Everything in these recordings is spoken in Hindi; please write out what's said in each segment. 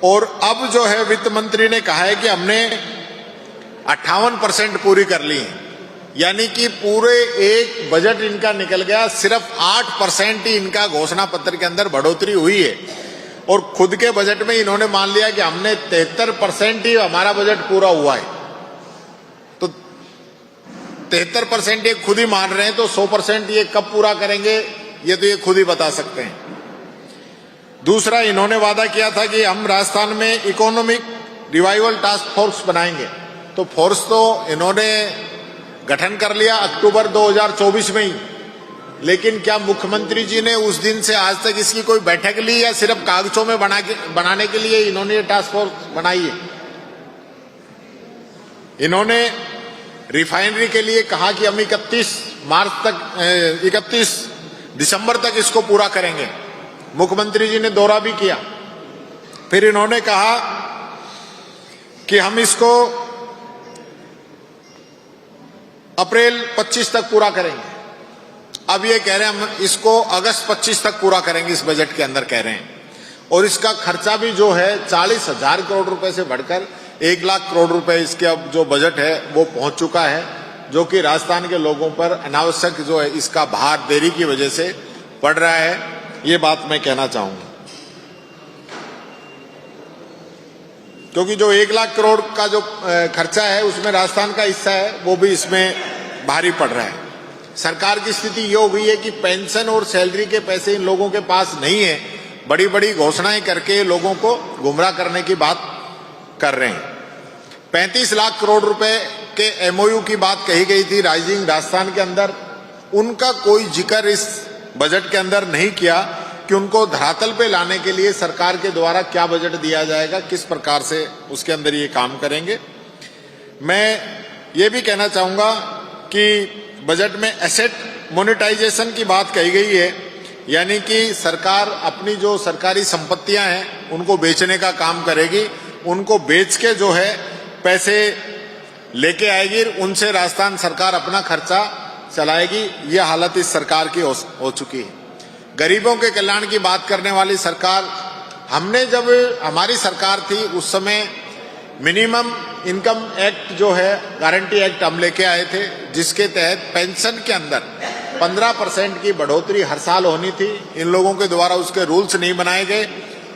और अब जो है वित्त मंत्री ने कहा है कि हमने 58% पूरी कर ली है, यानी कि पूरे एक बजट इनका निकल गया, सिर्फ 8% ही इनका घोषणा पत्र के अंदर बढ़ोतरी हुई है। और खुद के बजट में इन्होंने मान लिया कि हमने 73% ही हमारा बजट पूरा हुआ है। तो 73% ये खुद ही मान रहे हैं, तो 100% ये कब पूरा करेंगे ये तो ये खुद ही बता सकते हैं। दूसरा, इन्होंने वादा किया था कि हम राजस्थान में इकोनॉमिक रिवाइवल टास्क फोर्स बनाएंगे। तो फोर्स तो इन्होंने गठन कर लिया अक्टूबर 2024 में ही, लेकिन क्या मुख्यमंत्री जी ने उस दिन से आज तक इसकी कोई बैठक ली या सिर्फ कागजों में बनाने के लिए इन्होंने ये टास्क फोर्स बनाई है? इन्होंने रिफाइनरी के लिए कहा कि हम 31 दिसंबर तक इसको पूरा करेंगे। मुख्यमंत्री जी ने दौरा भी किया। फिर इन्होंने कहा कि हम इसको अप्रैल 25 तक पूरा करेंगे। अब ये कह रहे हैं हम इसको अगस्त 25 तक पूरा करेंगे, इस बजट के अंदर कह रहे हैं। और इसका खर्चा भी जो है 40,000 करोड़ रुपए से बढ़कर 1 लाख करोड़ रुपए इसके अब जो बजट है वो पहुंच चुका है, जो कि राजस्थान के लोगों पर अनावश्यक जो है इसका भार देरी की वजह से पड़ रहा है। ये बात मैं कहना चाहूंगा, क्योंकि जो 1 लाख करोड़ का जो खर्चा है उसमें राजस्थान का हिस्सा है, वो भी इसमें भारी पड़ रहा है। सरकार की स्थिति ये हो गई है कि पेंशन और सैलरी के पैसे इन लोगों के पास नहीं है, बड़ी बड़ी घोषणाएं करके लोगों को गुमराह करने की बात कर रहे हैं। 35 लाख करोड़ रुपए के एमओयू की बात कही गई थी राइजिंग राजस्थान के अंदर, उनका कोई जिक्र इस बजट के अंदर नहीं किया कि उनको धरातल पे लाने के लिए सरकार के द्वारा क्या बजट दिया जाएगा, किस प्रकार से उसके अंदर ये काम करेंगे। मैं ये भी कहना चाहूंगा कि बजट में एसेट मोनेटाइजेशन की बात कही गई है, यानी कि सरकार अपनी जो सरकारी संपत्तियां हैं उनको बेचने का काम करेगी, उनको बेच के जो है पैसे लेके आएगी, उनसे राजस्थान सरकार अपना खर्चा चलाएगी। ये हालत इस सरकार की हो चुकी है। गरीबों के कल्याण की बात करने वाली सरकार, हमने जब हमारी सरकार थी उस समय मिनिमम इनकम एक्ट जो है गारंटी एक्ट हम लेके आए थे, जिसके तहत पेंशन के अंदर 15% की बढ़ोतरी हर साल होनी थी। इन लोगों के द्वारा उसके रूल्स नहीं बनाए गए,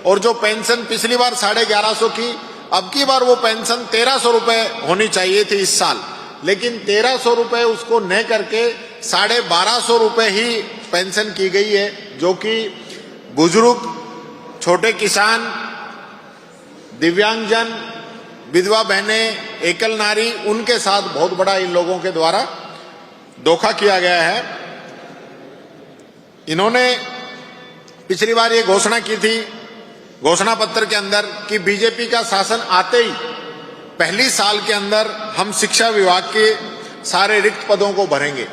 और जो पेंशन पिछली बार 1150 की, अब की बार वो पेंशन 1300 रुपए होनी चाहिए थी इस साल, लेकिन 1300 रुपए उसको न करके 1250 रुपए ही पेंशन की गई है, जो कि बुजुर्ग, छोटे किसान, दिव्यांगजन, विधवा बहनें, एकल नारी, उनके साथ बहुत बड़ा इन लोगों के द्वारा धोखा किया गया है। इन्होंने पिछली बार ये घोषणा की थी घोषणा पत्र के अंदर कि बीजेपी का शासन आते ही पहली साल के अंदर हम शिक्षा विभाग के सारे रिक्त पदों को भरेंगे।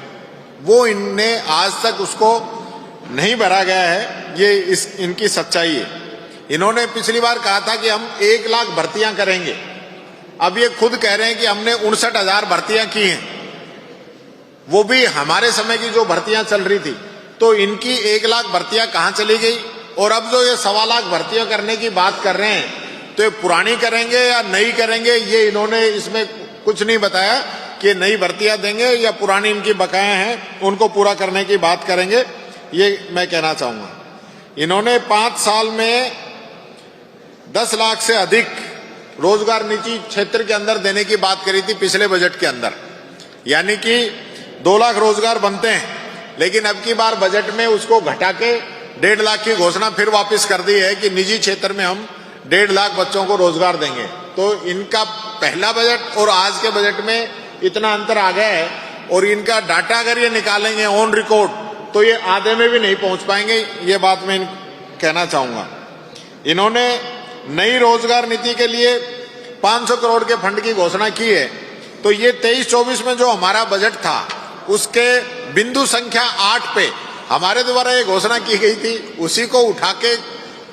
वो इनने आज तक उसको नहीं भरा गया है, ये इनकी सच्चाई है। इन्होंने पिछली बार कहा था कि हम 1 लाख भर्तियां करेंगे, अब ये खुद कह रहे हैं कि हमने 59,000 भर्तियां की हैं, वो भी हमारे समय की जो भर्तियां चल रही थी। तो इनकी 1 लाख भर्तियां कहां चली गई? और अब जो ये 1.25 लाख भर्तियां करने की बात कर रहे हैं, तो ये पुरानी करेंगे या नई करेंगे, ये इन्होंने इसमें कुछ नहीं बताया कि नई भर्तियां देंगे या पुरानी इनकी बकाया हैं उनको पूरा करने की बात करेंगे। ये मैं कहना चाहूंगा। इन्होंने 5 साल में 10 लाख से अधिक रोजगार निजी क्षेत्र के अंदर देने की बात करी थी पिछले बजट के अंदर, यानी कि 2 लाख रोजगार बनते हैं, लेकिन अब की बार बजट में उसको घटा के 1.5 लाख की घोषणा फिर वापस कर दी है कि निजी क्षेत्र में हम 1.5 लाख बच्चों को रोजगार देंगे। तो इनका पहला बजट और आज के बजट में इतना अंतर आ गया है, और इनका डाटा अगर ये निकालेंगे ऑन रिकॉर्ड तो ये आधे में भी नहीं पहुंच पाएंगे। ये बात मैं कहना चाहूंगा। इन्होंने नई रोजगार नीति के लिए 500 करोड़ के फंड की घोषणा की है। तो ये 23-24 में जो हमारा बजट था उसके बिंदु संख्या 8 पे हमारे द्वारा ये घोषणा की गई थी, उसी को उठा के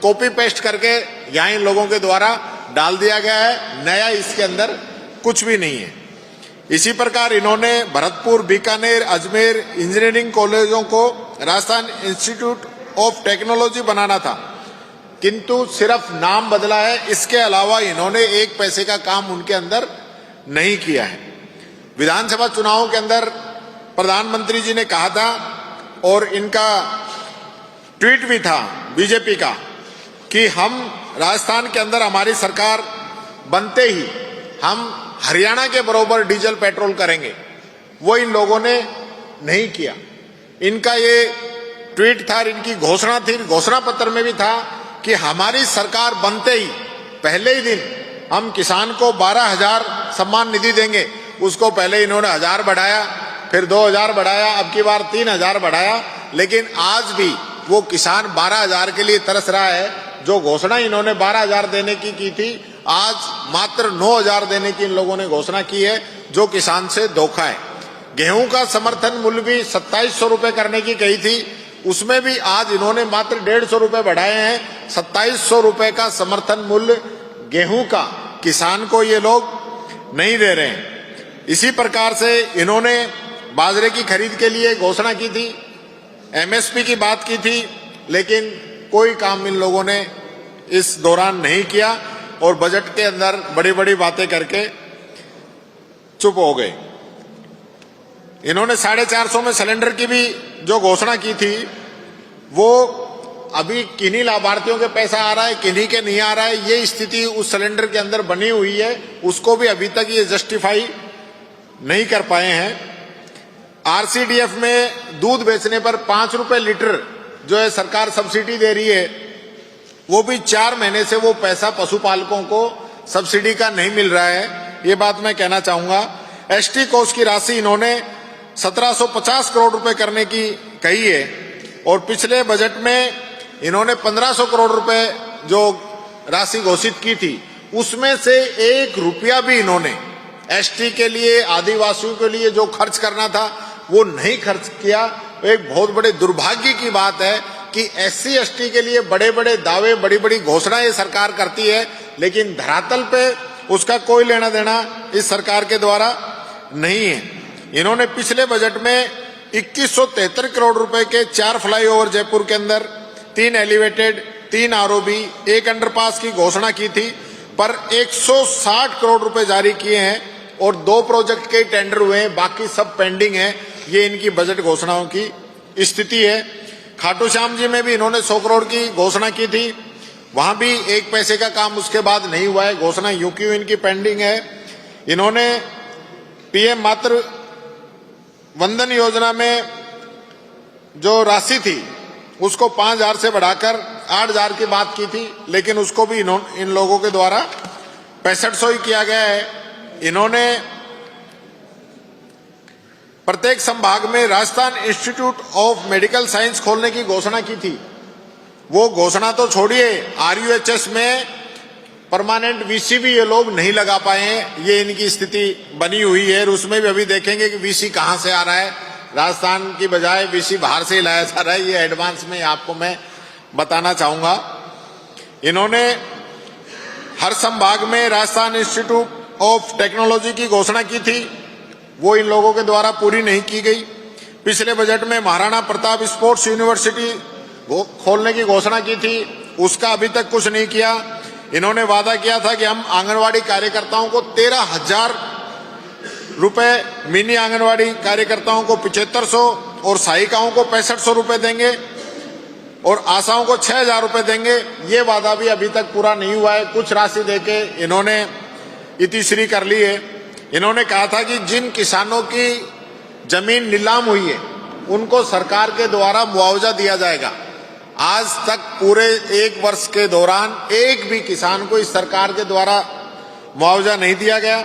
कॉपी पेस्ट करके यहाँ इन लोगों के द्वारा डाल दिया गया है। नया इसके अंदर कुछ भी नहीं है। इसी प्रकार इन्होंने भरतपुर, बीकानेर, अजमेर इंजीनियरिंग कॉलेजों को राजस्थान इंस्टीट्यूट ऑफ टेक्नोलॉजी बनाना था, किंतु सिर्फ नाम बदला है, इसके अलावा इन्होंने एक पैसे का काम उनके अंदर नहीं किया है। विधानसभा चुनावों के अंदर प्रधानमंत्री जी ने कहा था, और इनका ट्वीट भी था बीजेपी का, कि हम राजस्थान के अंदर हमारी सरकार बनते ही हम हरियाणा के बराबर डीजल पेट्रोल करेंगे। वो इन लोगों ने नहीं किया। इनका ये ट्वीट था, इनकी घोषणा थी, घोषणा पत्र में भी था कि हमारी सरकार बनते ही पहले ही दिन हम किसान को 12,000 सम्मान निधि देंगे। उसको पहले इन्होंने 1,000 बढ़ाया, फिर 2,000 बढ़ाया, अब की बार 3,000 बढ़ाया, लेकिन आज भी वो किसान 12,000 के लिए तरस रहा है। जो घोषणा इन्होंने 12,000 देने की थी, आज मात्र 9,000 देने की इन लोगों ने घोषणा की है, जो किसान से धोखा है। गेहूं का समर्थन मूल्य भी 2700 रुपए करने की कही थी, उसमें भी आज इन्होंने मात्र 150 रुपए बढ़ाए हैं। 2700 रुपए का समर्थन मूल्य गेहूं का किसान को ये लोग नहीं दे रहे हैं। इसी प्रकार से इन्होंने बाजरे की खरीद के लिए घोषणा की थी, एमएसपी की बात की थी, लेकिन कोई काम इन लोगों ने इस दौरान नहीं किया और बजट के अंदर बड़ी बड़ी बातें करके चुप हो गए। इन्होंने 450 में सिलेंडर की भी जो घोषणा की थी, वो अभी किन्हीं लाभार्थियों के पैसा आ रहा है, किन्हीं के नहीं आ रहा है, ये स्थिति उस सिलेंडर के अंदर बनी हुई है। उसको भी अभी तक ये जस्टिफाई नहीं कर पाए हैं। आरसीडीएफ में दूध बेचने पर 5 रुपए लीटर जो है सरकार सब्सिडी दे रही है, वो भी 4 महीने से वो पैसा पशुपालकों को सब्सिडी का नहीं मिल रहा है। ये बात मैं कहना चाहूंगा। एसटी कोष की राशि इन्होंने 1750 करोड़ रुपए करने की कही है, और पिछले बजट में इन्होंने 1500 करोड़ रुपए जो राशि घोषित की थी, उसमें से 1 रुपया भी इन्होंने एसटी के लिए, आदिवासियों के लिए जो खर्च करना था वो नहीं खर्च किया। एक बहुत बड़े दुर्भाग्य की बात है कि एससी एसटी के लिए बड़े बड़े दावे, बड़ी बड़ी घोषणाएं ये सरकार करती है, लेकिन धरातल पे उसका कोई लेना देना इस सरकार के द्वारा नहीं है। इन्होंने पिछले बजट में 2173 करोड़ रुपए के 4 फ्लाईओवर जयपुर के अंदर, 3 एलिवेटेड, 3 आरओबी, 1 अंडरपास की घोषणा की थी, पर 160 करोड़ रुपए जारी किए हैं और 2 प्रोजेक्ट के टेंडर हुए हैं, बाकी सब पेंडिंग है। ये इनकी बजट घोषणाओं की स्थिति है। खाटू श्याम जी में भी इन्होंने 100 करोड़ की घोषणा की थी, वहां भी 1 पैसे का काम उसके बाद नहीं हुआ है। घोषणा यूं क्यों इनकी पेंडिंग है। इन्होंने पीएम मातृ वंदन योजना में जो राशि थी उसको 5,000 से बढ़ाकर 8,000 की बात की थी, लेकिन उसको भी इन लोगों के द्वारा 6500 ही किया गया है। इन्होंने प्रत्येक संभाग में Rajasthan institute of medical science खोलने की घोषणा की थी। वो घोषणा तो छोड़िए, आरयूएचएस में परमानेंट वीसी भी ये लोग नहीं लगा पाए हैं। ये इनकी स्थिति बनी हुई है। और उसमें भी अभी देखेंगे कि वीसी कहां से आ रहा है। राजस्थान की बजाय वीसी बाहर से ही लाया जा रहा है। ये एडवांस में आपको मैं बताना चाहूंगा। इन्होंने हर संभाग में राजस्थान इंस्टीट्यूट ऑफ टेक्नोलॉजी की घोषणा की थी, वो इन लोगों के द्वारा पूरी नहीं की गई। पिछले बजट में महाराणा प्रताप स्पोर्ट्स यूनिवर्सिटी खोलने की घोषणा की थी, उसका अभी तक कुछ नहीं किया। इन्होंने वादा किया था कि हम आंगनवाड़ी कार्यकर्ताओं को 13,000 रुपए, मिनी आंगनवाड़ी कार्यकर्ताओं को 7500 और सहायिकाओं को 6500 रुपए देंगे और आशाओं को 6,000 रुपए देंगे। ये वादा भी अभी तक पूरा नहीं हुआ है। कुछ राशि देके इन्होंने इतिश्री कर ली है। इन्होंने कहा था कि जिन किसानों की जमीन नीलाम हुई है उनको सरकार के द्वारा मुआवजा दिया जाएगा। आज तक पूरे 1 वर्ष के दौरान एक भी किसान को इस सरकार के द्वारा मुआवजा नहीं दिया गया।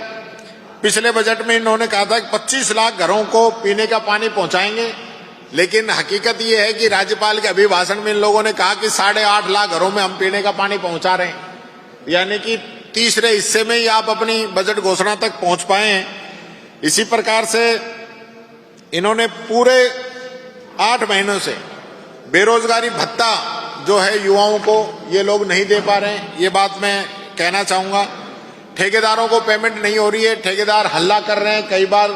पिछले बजट में इन्होंने कहा था कि 25 लाख घरों को पीने का पानी पहुंचाएंगे, लेकिन हकीकत यह है कि राज्यपाल के अभिभाषण में इन लोगों ने कहा कि 8.5 लाख घरों में हम पीने का पानी पहुंचा रहे हैं, यानी कि तीसरे हिस्से में ही आप अपनी बजट घोषणा तक पहुंच पाए हैं। इसी प्रकार से इन्होंने पूरे 8 महीनों से बेरोजगारी भत्ता जो है युवाओं को ये लोग नहीं दे पा रहे हैं। ये बात मैं कहना चाहूंगा। ठेकेदारों को पेमेंट नहीं हो रही है, ठेकेदार हल्ला कर रहे हैं, कई बार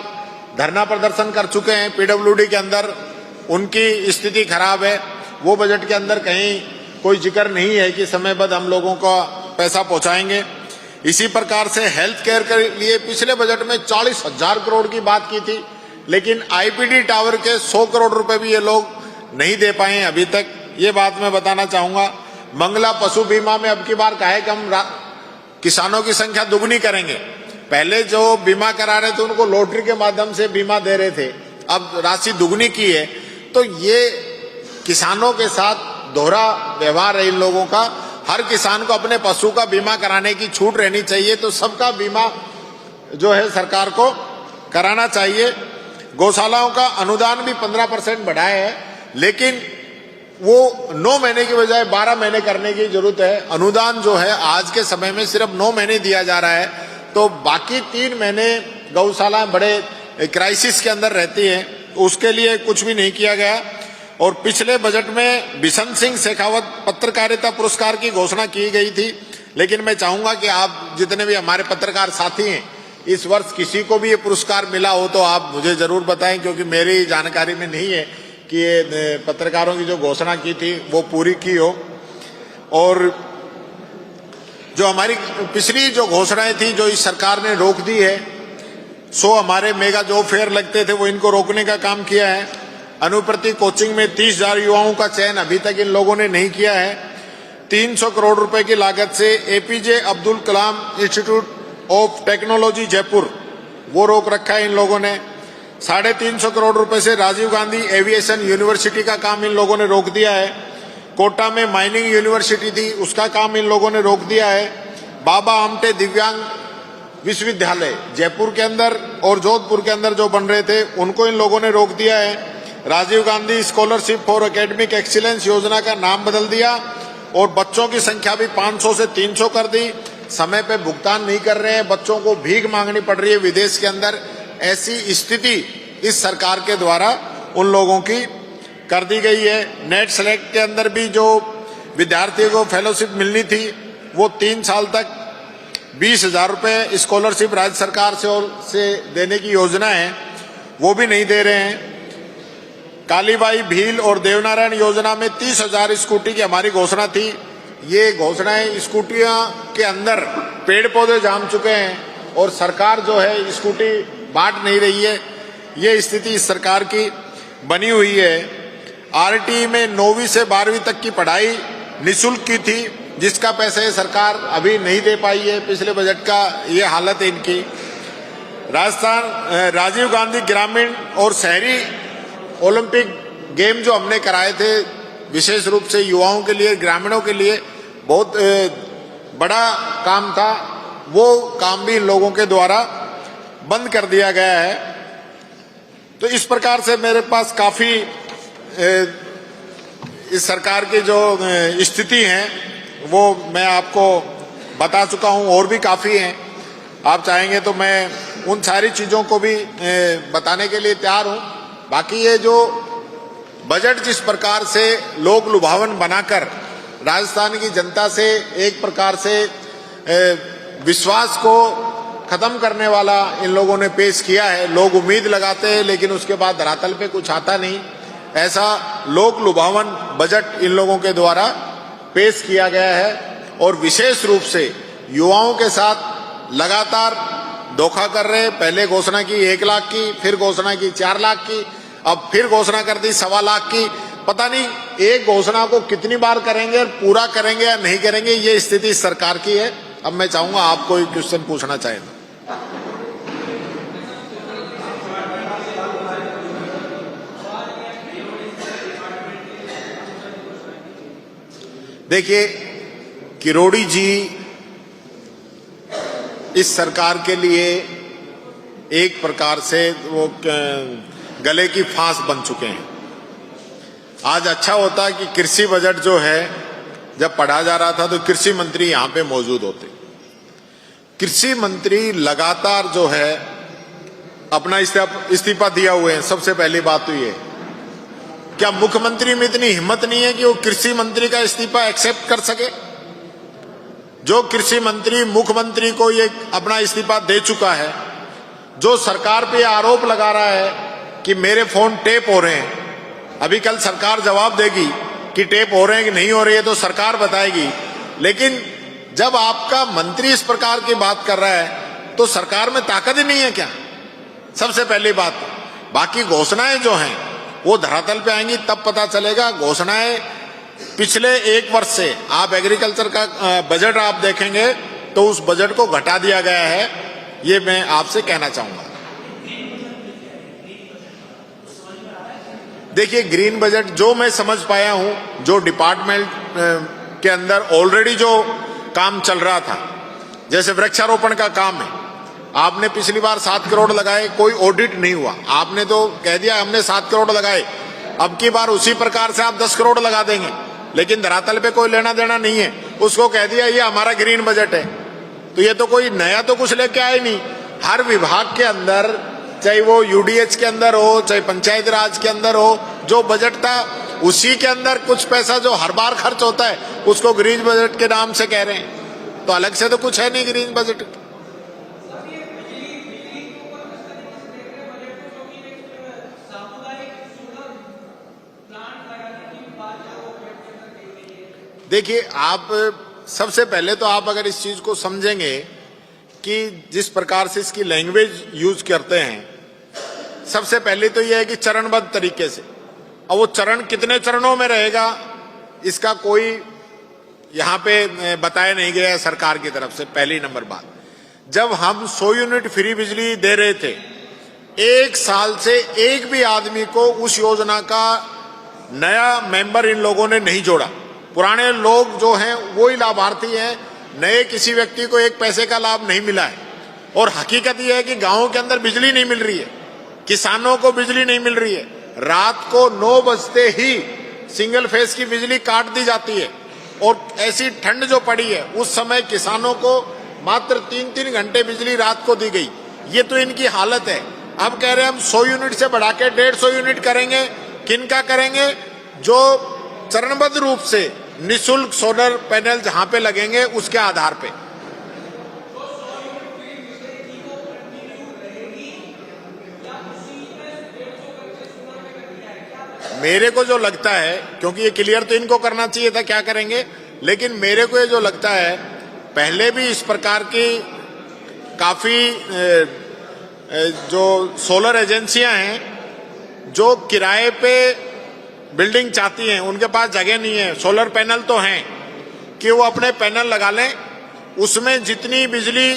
धरना प्रदर्शन कर चुके हैं पीडब्ल्यूडी के अंदर, उनकी स्थिति खराब है। वो बजट के अंदर कहीं कोई जिक्र नहीं है कि समयबद्ध हम लोगों का पैसा पहुंचाएंगे। इसी प्रकार से हेल्थ केयर के लिए पिछले बजट में 40,000 करोड़ की बात की थी, लेकिन आईपीडी टावर के 100 करोड़ रुपए भी ये लोग नहीं दे पाए हैं अभी तक। ये बात मैं बताना चाहूंगा। मंगला पशु बीमा में अब की बार कहे कि हम किसानों की संख्या दुगनी करेंगे। पहले जो बीमा करा रहे थे उनको लॉटरी के माध्यम से बीमा दे रहे थे, अब राशि दुगनी की है। तो ये किसानों के साथ दोहरा व्यवहार है इन लोगों का। हर किसान को अपने पशु का बीमा कराने की छूट रहनी चाहिए, तो सबका बीमा जो है सरकार को कराना चाहिए। गौशालाओं का अनुदान भी 15% बढ़ाया है, लेकिन वो 9 महीने की बजाय 12 महीने करने की जरूरत है। अनुदान जो है आज के समय में सिर्फ 9 महीने दिया जा रहा है, तो बाकी 3 महीने गौशाला बड़े क्राइसिस के अंदर रहती है, तो उसके लिए कुछ भी नहीं किया गया। और पिछले बजट में बिशन सिंह शेखावत पत्रकारिता पुरस्कार की घोषणा की गई थी, लेकिन मैं चाहूंगा कि आप जितने भी हमारे पत्रकार साथी हैं, इस वर्ष किसी को भी ये पुरस्कार मिला हो तो आप मुझे जरूर बताएं, क्योंकि मेरी जानकारी में नहीं है कि ये पत्रकारों की जो घोषणा की थी वो पूरी की हो। और जो हमारी पिछली जो घोषणाएं थी जो इस सरकार ने रोक दी है, 100 हमारे मेगा जॉब फेयर लगते थे, वो इनको रोकने का काम किया है। अनुप्रति कोचिंग में 30,000 युवाओं का चयन अभी तक इन लोगों ने नहीं किया है। 300 करोड़ रुपए की लागत से APJ Abdul Kalam institute of technology Jaipur वो रोक रखा है इन लोगों ने। 350 करोड़ रुपए से राजीव गांधी एविएशन यूनिवर्सिटी का काम इन लोगों ने रोक दिया है। कोटा में माइनिंग यूनिवर्सिटी थी, उसका काम इन लोगों ने रोक दिया है। बाबा आमटे दिव्यांग विश्वविद्यालय जयपुर के अंदर और जोधपुर के अंदर जो बन रहे थे उनको इन लोगों ने रोक दिया है। Rajiv Gandhi scholarship for academic excellence योजना का नाम बदल दिया और बच्चों की संख्या भी 500 से 300 कर दी। समय पे भुगतान नहीं कर रहे हैं, बच्चों को भीख मांगनी पड़ रही है विदेश के अंदर। ऐसी स्थिति इस सरकार के द्वारा उन लोगों की कर दी गई है। नेट सेलेक्ट के अंदर भी जो विद्यार्थियों को फेलोशिप मिलनी थी वो 3 साल तक 20,000 रुपए स्कॉलरशिप राज्य सरकार से देने की योजना है, वो भी नहीं दे रहे हैं। कालीबाई भील और देवनारायण योजना में 30,000 स्कूटी की हमारी घोषणा थी। ये घोषणाएं स्कूटियां के अंदर पेड़ पौधे जाम चुके हैं और सरकार जो है स्कूटी बांट नहीं रही है। ये स्थिति इस सरकार की बनी हुई है। आरटी में 9वीं से 12वीं तक की पढ़ाई निःशुल्क की थी, जिसका पैसा ये सरकार अभी नहीं दे पाई है। पिछले बजट का ये हालत है इनकी। राजस्थान राजीव गांधी ग्रामीण और शहरी ओलंपिक गेम जो हमने कराए थे विशेष रूप से युवाओं के लिए, ग्रामीणों के लिए बहुत बड़ा काम था, वो काम भी इन लोगों के द्वारा बंद कर दिया गया है। तो इस प्रकार से मेरे पास काफी इस सरकार की जो स्थिति है वो मैं आपको बता चुका हूं, और भी काफी हैं। आप चाहेंगे तो मैं उन सारी चीजों को भी बताने के लिए तैयार हूं। बाकी ये जो बजट जिस प्रकार से लोक लुभावन बनाकर राजस्थान की जनता से एक प्रकार से विश्वास को खत्म करने वाला इन लोगों ने पेश किया है। लोग उम्मीद लगाते हैं लेकिन उसके बाद धरातल पे कुछ आता नहीं। ऐसा लोक लुभावन बजट इन लोगों के द्वारा पेश किया गया है और विशेष रूप से युवाओं के साथ लगातार धोखा कर रहे हैं। पहले घोषणा की 1 लाख की, फिर घोषणा की 4 लाख की, अब फिर घोषणा कर दी 1.25 लाख की। पता नहीं एक घोषणा को कितनी बार करेंगे और पूरा करेंगे या नहीं करेंगे, ये स्थिति इस सरकार की है। अब मैं चाहूंगा आप कोई क्वेश्चन पूछना चाहें तो। देखिए, किरोड़ी जी इस सरकार के लिए एक प्रकार से वो गले की फांस बन चुके हैं। आज अच्छा होता कि कृषि बजट जो है जब पढ़ा जा रहा था तो कृषि मंत्री यहां पे मौजूद होते। कृषि मंत्री लगातार जो है अपना इस्तीफा दिया हुए हैं। सबसे पहली बात तो ये, क्या मुख्यमंत्री में इतनी हिम्मत नहीं है कि वो कृषि मंत्री का इस्तीफा एक्सेप्ट कर सके? जो कृषि मंत्री मुख्यमंत्री को ये अपना इस्तीफा दे चुका है, जो सरकार पे आरोप लगा रहा है कि मेरे फोन टेप हो रहे हैं, अभी कल सरकार जवाब देगी कि टेप हो रहे हैं कि नहीं हो रही है तो सरकार बताएगी, लेकिन जब आपका मंत्री इस प्रकार की बात कर रहा है तो सरकार में ताकत ही नहीं है क्या? सबसे पहली बात। बाकी घोषणाएं जो हैं वो धरातल पे आएंगी तब पता चलेगा। घोषणाएं पिछले 1 वर्ष से आप एग्रीकल्चर का बजट आप देखेंगे तो उस बजट को घटा दिया गया है, ये मैं आपसे कहना चाहूंगा। देखिए, ग्रीन बजट जो मैं समझ पाया हूं, जो डिपार्टमेंट के अंदर ऑलरेडी जो काम चल रहा था, जैसे वृक्षारोपण का काम है, आपने पिछली बार 7 करोड़ लगाए, कोई ऑडिट नहीं हुआ, आपने तो कह दिया हमने 7 करोड़ लगाए, अब की बार उसी प्रकार से आप 10 करोड़ लगा देंगे, लेकिन धरातल पे कोई लेना देना नहीं है, उसको कह दिया ये हमारा ग्रीन बजट है। तो ये तो कोई नया तो कुछ लेके आए नहीं। हर विभाग के अंदर, चाहे वो यूडीएच के अंदर हो, चाहे पंचायत राज के अंदर हो, जो बजट था उसी के अंदर कुछ पैसा जो हर बार खर्च होता है उसको ग्रीन बजट के नाम से कह रहे हैं। तो अलग से तो कुछ है नहीं ग्रीन बजट। देखिए, आप सबसे पहले तो आप अगर इस चीज को समझेंगे कि जिस प्रकार से इसकी लैंग्वेज यूज करते हैं, सबसे पहले तो यह है कि चरणबद्ध तरीके से, और वो चरण कितने चरणों में रहेगा इसका कोई यहां पे बताया नहीं गया है सरकार की तरफ से। पहली नंबर बात, जब हम 100 यूनिट फ्री बिजली दे रहे थे, 1 साल से एक भी आदमी को उस योजना का नया मेंबर इन लोगों ने नहीं जोड़ा। पुराने लोग जो हैं वो ही लाभार्थी हैं, नए किसी व्यक्ति को 1 पैसे का लाभ नहीं मिला है। और हकीकत यह है कि गांवों के अंदर बिजली नहीं मिल रही है, किसानों को बिजली नहीं मिल रही है। रात को 9 बजते ही सिंगल फेस की बिजली काट दी जाती है, और ऐसी ठंड जो पड़ी है उस समय किसानों को मात्र 3-3 घंटे बिजली रात को दी गई। ये तो इनकी हालत है। अब कह रहे हैं हम 100 यूनिट से बढ़ा के 150 यूनिट करेंगे। किनका करेंगे? जो चरणबद्ध रूप से निःशुल्क सोलर पैनल जहां पे लगेंगे उसके आधार पे। मेरे को जो लगता है, क्योंकि ये क्लियर तो इनको करना चाहिए था क्या करेंगे, लेकिन मेरे को ये जो लगता है, पहले भी इस प्रकार की काफी जो सोलर एजेंसियां हैं जो किराए पे बिल्डिंग चाहती हैं, उनके पास जगह नहीं है, सोलर पैनल तो हैं, कि वो अपने पैनल लगा लें, उसमें जितनी बिजली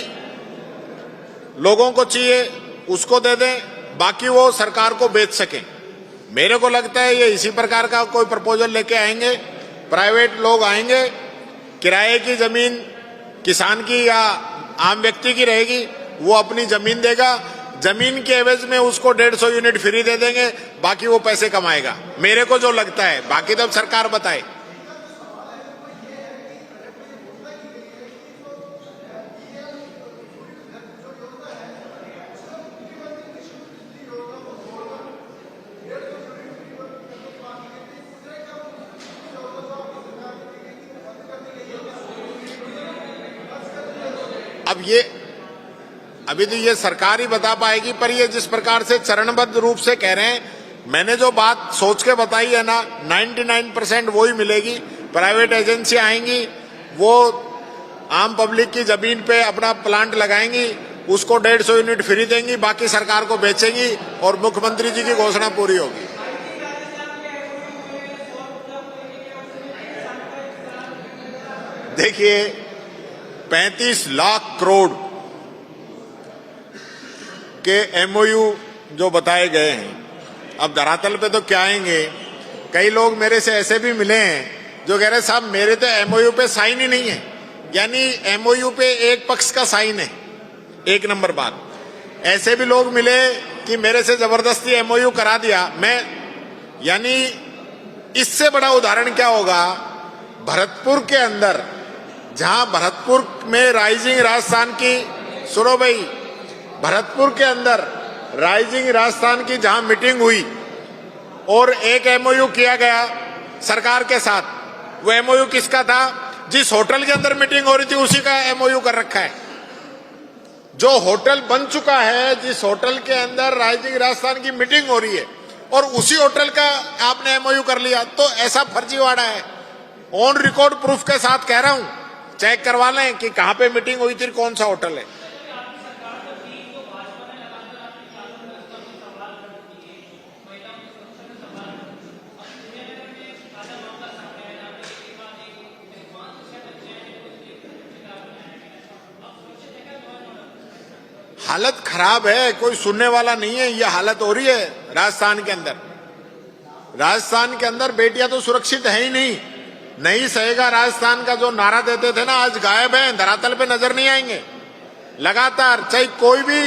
लोगों को चाहिए उसको दे दें, बाकी वो सरकार को बेच सकें। मेरे को लगता है ये इसी प्रकार का कोई प्रपोजल लेके आएंगे। प्राइवेट लोग आएंगे, किराए की जमीन किसान की या आम व्यक्ति की रहेगी, वो अपनी जमीन देगा, जमीन के एवज में उसको 150 यूनिट फ्री दे देंगे, बाकी वो पैसे कमाएगा। मेरे को जो लगता है, बाकी तो सरकार बताए। अभी तो ये सरकार ही बता पाएगी, पर ये जिस प्रकार से चरणबद्ध रूप से कह रहे हैं, मैंने जो बात सोच के बताई है ना, 99% वो ही मिलेगी। प्राइवेट एजेंसी आएंगी, वो आम पब्लिक की जमीन पे अपना प्लांट लगाएंगी, उसको 150 यूनिट फ्री देंगी, बाकी सरकार को बेचेंगी, और मुख्यमंत्री जी की घोषणा पूरी होगी। देखिए, 35 लाख करोड़ के एमओयू जो बताए गए हैं, अब धरातल पे तो क्या आएंगे। कई लोग मेरे से ऐसे भी मिले हैं जो कह रहे साहब मेरे तो एमओयू पे साइन ही नहीं है, यानी एमओयू पे एक पक्ष का साइन है। 1 नंबर बात, ऐसे भी लोग मिले कि मेरे से जबरदस्ती एमओयू करा दिया मैं, यानी इससे बड़ा उदाहरण क्या होगा। भरतपुर के अंदर, जहां भरतपुर में राइजिंग राजस्थान की, सुनो भाई, भरतपुर के अंदर राइजिंग राजस्थान की जहां मीटिंग हुई और एक एमओयू किया गया सरकार के साथ, वो एमओयू किसका था? जिस होटल के अंदर मीटिंग हो रही थी उसी का एमओयू कर रखा है। जो होटल बन चुका है, जिस होटल के अंदर राइजिंग राजस्थान की मीटिंग हो रही है, और उसी होटल का आपने एमओयू कर लिया, तो ऐसा फर्जीवाड़ा है। ऑन रिकॉर्ड प्रूफ के साथ कह रहा हूं, चेक करवा लें कि कहां पे मीटिंग हुई थी, कौन सा होटल है। हालत खराब है, कोई सुनने वाला नहीं है। ये हालत हो रही है राजस्थान के अंदर। राजस्थान के अंदर बेटियां तो सुरक्षित है ही नहीं। नहीं सहेगा राजस्थान का जो नारा देते थे ना, आज गायब है, धरातल पे नजर नहीं आएंगे। लगातार चाहे कोई भी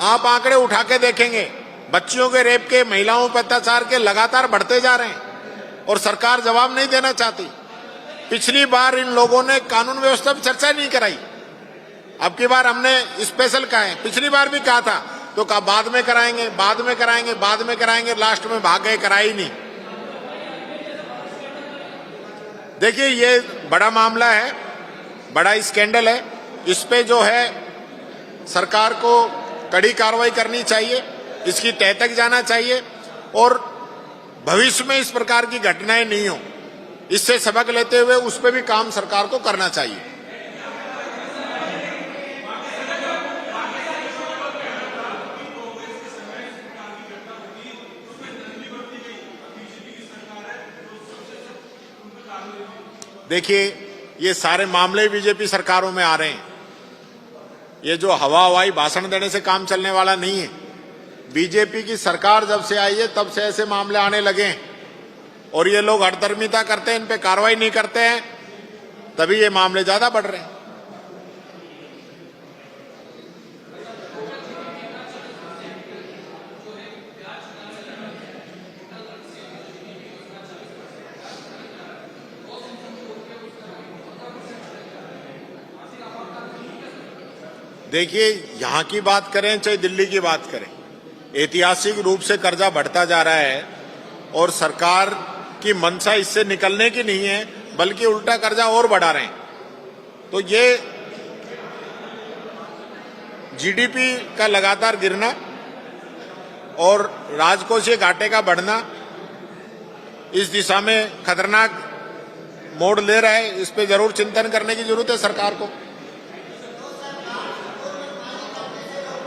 आप आंकड़े उठा के देखेंगे, बच्चियों के रेप के, महिलाओं पर अत्याचार के लगातार बढ़ते जा रहे हैं और सरकार जवाब नहीं देना चाहती। पिछली बार इन लोगों ने कानून व्यवस्था पर चर्चा नहीं कराई, अब की बार हमने स्पेशल कहा है। पिछली बार भी कहा था तो कहा बाद में कराएंगे, बाद में कराएंगे, बाद में कराएंगे, लास्ट में भाग गए, कराई ही नहीं। देखिए ये बड़ा मामला है, बड़ा स्कैंडल है। इस पे जो है सरकार को कड़ी कार्रवाई करनी चाहिए, इसकी तह तक जाना चाहिए और भविष्य में इस प्रकार की घटनाएं नहीं हो, इससे सबक लेते हुए उस पर भी काम सरकार को करना चाहिए। देखिए ये सारे मामले बीजेपी सरकारों में आ रहे हैं। ये जो हवाई भाषण देने से काम चलने वाला नहीं है। बीजेपी की सरकार जब से आई है तब से ऐसे मामले आने लगे हैं और ये लोग हठधर्मिता करते हैं, इन पे कार्रवाई नहीं करते हैं, तभी ये मामले ज्यादा बढ़ रहे हैं। देखिए यहां की बात करें चाहे दिल्ली की बात करें, ऐतिहासिक रूप से कर्जा बढ़ता जा रहा है और सरकार की मंशा इससे निकलने की नहीं है, बल्कि उल्टा कर्जा और बढ़ा रहे हैं। तो ये जीडीपी का लगातार गिरना और राजकोषीय घाटे का बढ़ना इस दिशा में खतरनाक मोड़ ले रहा है। इस पे जरूर चिंतन करने की जरूरत है सरकार को।